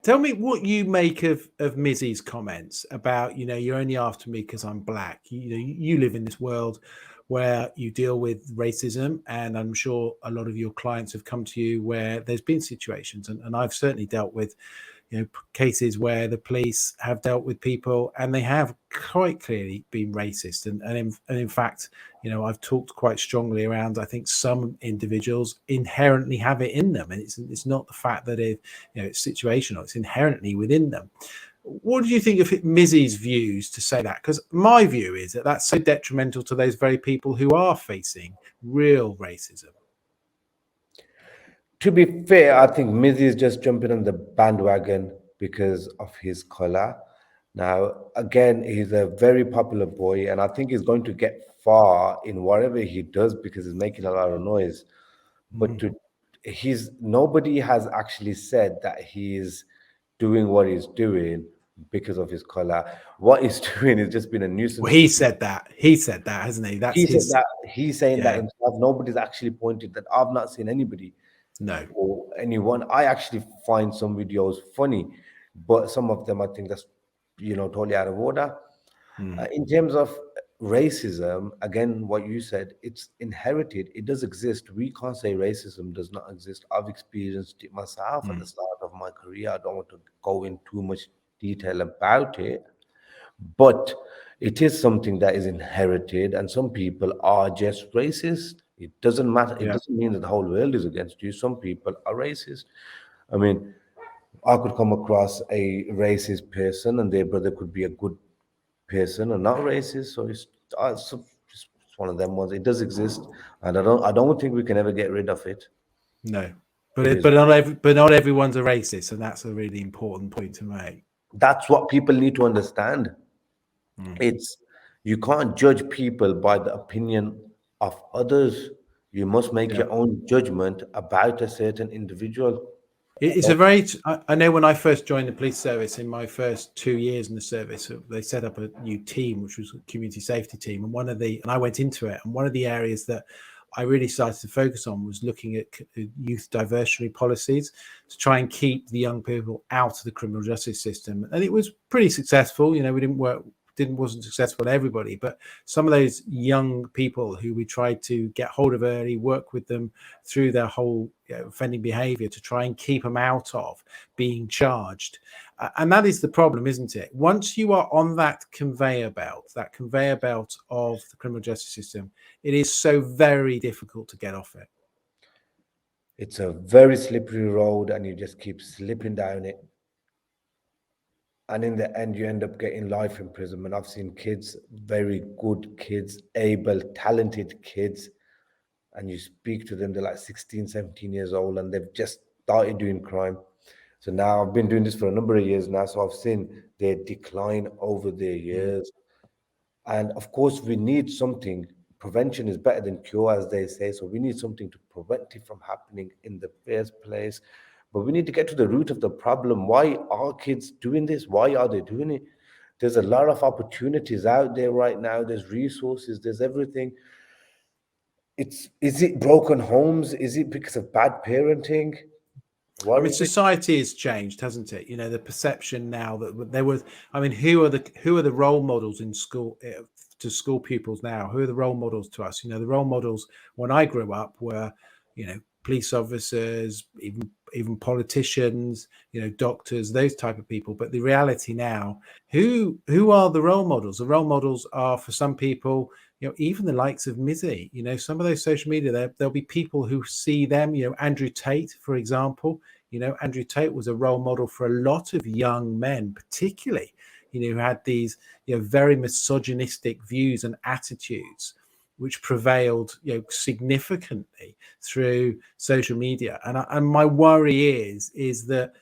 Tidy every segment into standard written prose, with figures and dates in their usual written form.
Tell me what you make of Mizzy's comments about, you're only after me because I'm black. You live in this world where you deal with racism, and I'm sure a lot of your clients have come to you where there's been situations, and I've certainly dealt with cases where the police have dealt with people and they have quite clearly been racist, and in fact, I've talked quite strongly around, I think some individuals inherently have it in them, and it's not the fact that it's situational, it's inherently within them. What do you think of Mizzy's views to say that? Because my view is that that's so detrimental to those very people who are facing real racism. To be fair, I think Mizzy is just jumping on the bandwagon because of his color. Now, again, he's a very popular boy, and I think he's going to get far in whatever he does because he's making a lot of noise. But Mm. to he's nobody has actually said that he's doing what he's doing because of his color. What he's doing is just been a Well, nuisance he to said that. He said that, hasn't he? That's he said his. that he's saying that Yeah. himself. Nobody's actually pointed that. I've not seen anybody No. or anyone. I actually find some videos funny, but some of them I think that's totally out of order. Mm. In terms of racism, again, what you said, it's inherited. It does exist. We can't say racism does not exist. I've experienced it myself at the Mm. start of my career. I don't want to go in too much detail about it, but it is something that is inherited, and some people are just racist. It doesn't matter. It Yeah. doesn't mean that the whole world is against you. Some people are racist. I mean, I could come across a racist person, and their brother could be a good person and not racist. So it's one of them ones. It does exist, and I don't think we can ever get rid of it. No, It is. but not everyone's a racist, and that's a really important point to make. That's what people need to understand. Mm. It's you can't judge people by the opinion of others. You must make Yeah. your own judgment about a certain individual. It's a very. I know when I first joined the police service in my first 2 years in the service, they set up a new team, which was a community safety team, and I went into it, and one of the areas that I really started to focus on was looking at youth diversionary policies to try and keep the young people out of the criminal justice system, and it was pretty successful. We wasn't successful for everybody, but some of those young people who we tried to get hold of early, work with them through their whole offending behavior to try and keep them out of being charged. And that is the problem, isn't it? Once you are on that conveyor belt of the criminal justice system, it is so very difficult to get off it. It's a very slippery road, and you just keep slipping down it. And in the end, you end up getting life imprisonment. I've seen kids, very good kids, able, talented kids, and you speak to them, they're like 16, 17 years old, and they've just started doing crime. So now I've been doing this for a number of years now, so I've seen their decline over the Mm. years. And of course, we need something. Prevention is better than cure, as they say. So we need something to prevent it from happening in the first place. But we need to get to the root of the problem. Why are kids doing this? Why are they doing it? There's a lot of opportunities out there right now. There's resources, there's everything. It's is it broken homes? Is it because of bad parenting? I What mean, is it? society has changed, hasn't it? The perception now that there was. I mean, who are the role models in school to school pupils now? Who are the role models to us? The role models when I grew up were, police officers, even politicians, doctors, those type of people. But the reality now, who are the role models? The role models are for some people, even the likes of Mizzy. Some of those social media, there'll be people who see them. Andrew Tate, for example. Andrew Tate was a role model for a lot of young men, particularly, who had these, very misogynistic views and attitudes, which prevailed, significantly through social media. And my worry is that,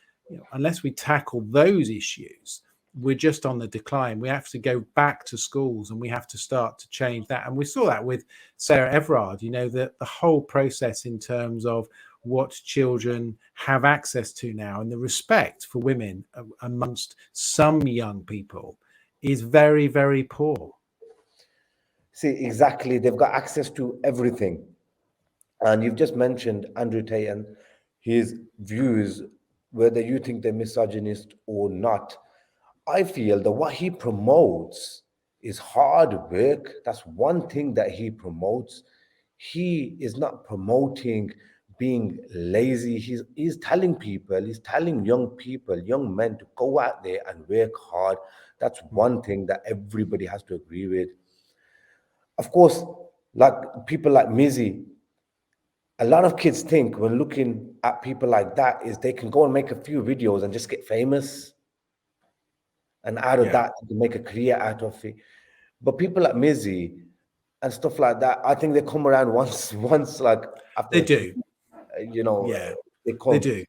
unless we tackle those issues, we're just on the decline. We have to go back to schools and we have to start to change that. And we saw that with Sarah Everard, that the whole process in terms of what children have access to now and the respect for women amongst some young people is very, very poor. See, exactly. They've got access to everything. And you've just mentioned Andrew Tate and his views. whether you think they're misogynist or not, I feel that what he promotes is hard work. That's one thing that he promotes. He is not promoting being lazy. He's telling people, he's telling young people, young men to go out there and work hard. That's Mm. one thing that everybody has to agree with. Of course, like people like Mizzy, a lot of kids think when looking at people like that is they can go and make a few videos and just get famous, and out of Yeah, that to make a career out of it. But people like Mizzy and stuff like that, I think they come around once, once like after they a few, do. you know, Yeah, they they come, do.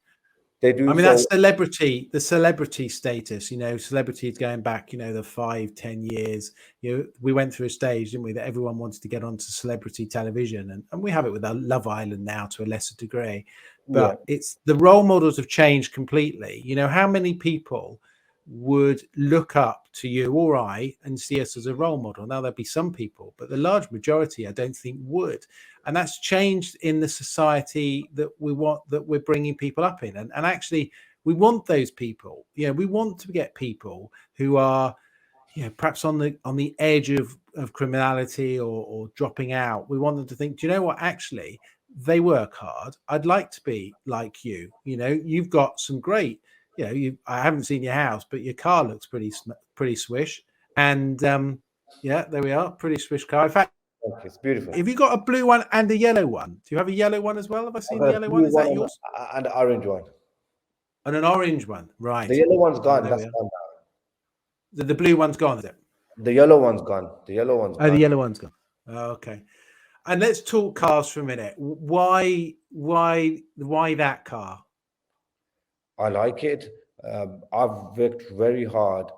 they do. I mean, that's So celebrity, the celebrity status, celebrities going back, the 5, 10 years. We went through a stage, didn't we, that everyone wanted to get onto celebrity television. And we have it with our Love Island now to a lesser degree. yeah, But it's the role models have changed completely. How many people would look up to you or I and see us as a role model? Now, there'd be some people, but the large majority, I don't think would. And that's changed in the society that we want, that we're bringing people up in. And actually, we want those people. We want to get people who are, perhaps on the edge of criminality or dropping out. We want them to think, do you know what? Actually, they work hard. I'd like to be like you. You've got some great. I haven't seen your house, but your car looks pretty swish. And yeah, there we are, pretty swish car. In fact, okay, it's beautiful. have you got a blue one and a yellow one? Do you have a yellow one as well? Have I I've seen the got a yellow one? blue Is that one yours? and an orange one. And an orange one, The right? yellow one's Oh, gone. there That's we are. gone The blue one's gone, is it? now. The yellow one's gone. The yellow one's Oh, the gone. yellow one's gone. Oh, okay. And let's talk cars for a minute. Why that car? I like it. I've worked very hard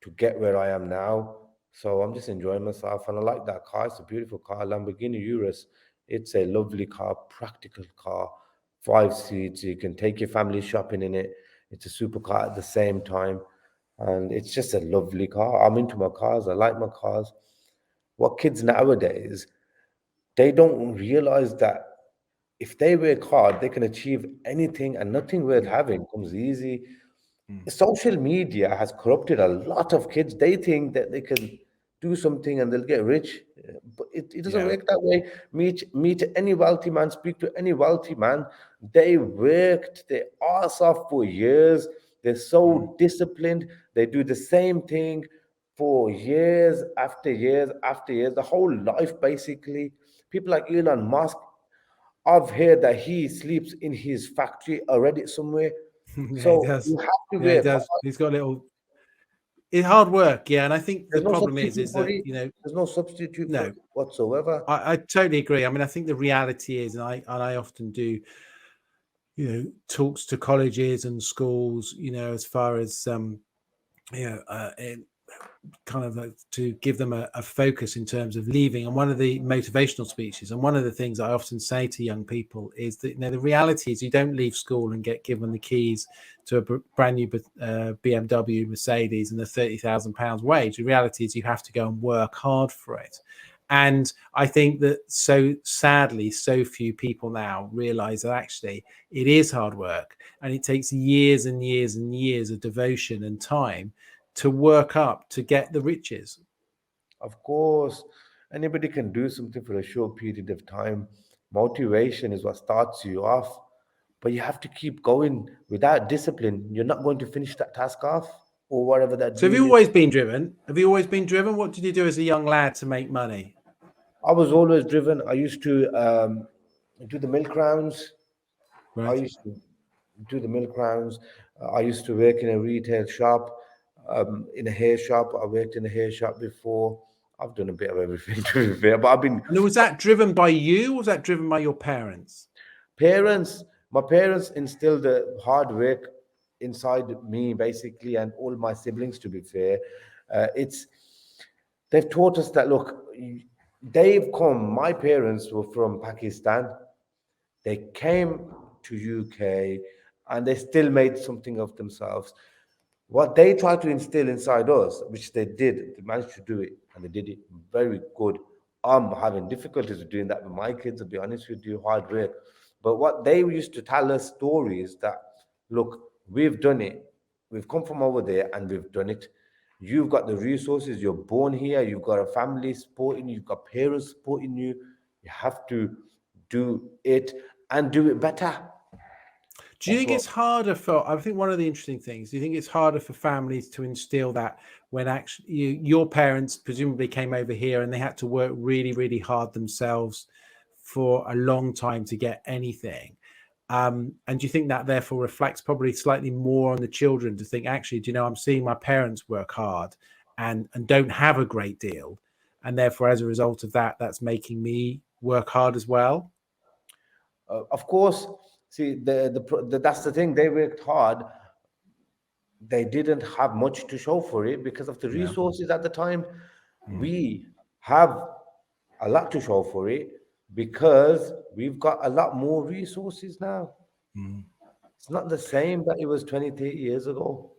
to get where I am now. So I'm just enjoying myself, and I like that car. It's a beautiful car, Lamborghini Urus. It's a lovely car, practical car, 5 seats. You can take your family shopping in it. It's a supercar at the same time, and it's just a lovely car. I'm into my cars. I like my cars. What kids nowadays, they don't realize that if they work hard, they can achieve anything, and nothing worth Yeah. having comes easy. Mm. Social media has corrupted a lot of kids. They think that they can do something and they'll get rich, but it doesn't Yeah. work that way. Meet any wealthy man, speak to any wealthy man. They worked their ass off for years. They're Mm. so disciplined. They do the same thing for years after years after years, the whole life basically. People like Elon Musk, I've heard that he sleeps in his factory already somewhere. Yeah, he So does. you have to Yeah, he work does. hard. He's got a little. It's hard work, yeah. And I think the There's no problem is, substitute is for that it. There's no substitute for no, it whatsoever. I totally agree. I mean, I think the reality is, and I often do, talks to colleges and schools, as far as kind of to give them a focus in terms of leaving. And one of the motivational speeches, and one of the things I often say to young people is that the reality is you don't leave school and get given the keys to a brand new BMW, Mercedes, and a £30,000 wage. The reality is you have to go and work hard for it. And I think that so sadly, so few people now realize that actually it is hard work, and it takes years and years and years of devotion and time to work up to get the riches. Of course, anybody can do something for a short period of time. Motivation is what starts you off, but you have to keep going. Without discipline, you're not going to finish that task off or whatever that So have dream you is. always been driven? Have you always been driven? What did you do as a young lad to make money? I was always driven. I used to do the milk rounds. I Right. used to do the milk rounds. I used to work in a retail shop, in a hair shop. I worked in a hair shop before. I've done a bit of everything to be fair, but I've been And was that driven by you, or was that driven by your parents? parents. My parents instilled the hard work inside me, basically, and all my siblings. To be fair, it's they've taught us that look, they've come. My parents were from Pakistan. They came to UK and they still made something of themselves. What they tried to instill inside us, which they did, they managed to do it and they did it very good. I'm having difficulties with doing that with my kids, to be honest with you, hard work. But what they used to tell us stories that look, we've done it. We've come from over there and we've done it. You've got the resources. You're born here. You've got a family supporting you. You've got parents supporting you. You have to do it and do it better. Do you That's think what. it's harder for? I think one of the interesting things. Do you think it's harder for families to instill that when actually your parents presumably came over here and they had to work really, really hard themselves for a long time to get anything? And do you think that therefore reflects probably slightly more on the children to think, actually, do you know, I'm seeing my parents work hard and don't have a great deal, and therefore, as a result of that, that's making me work hard as well. Of course, see, that's the thing. They worked hard. They didn't have much to show for it because of the Yeah. resources at the time. We have a lot to show for it because we've got a lot more resources now. Mm. It's not the same that it was 20, 30 years ago.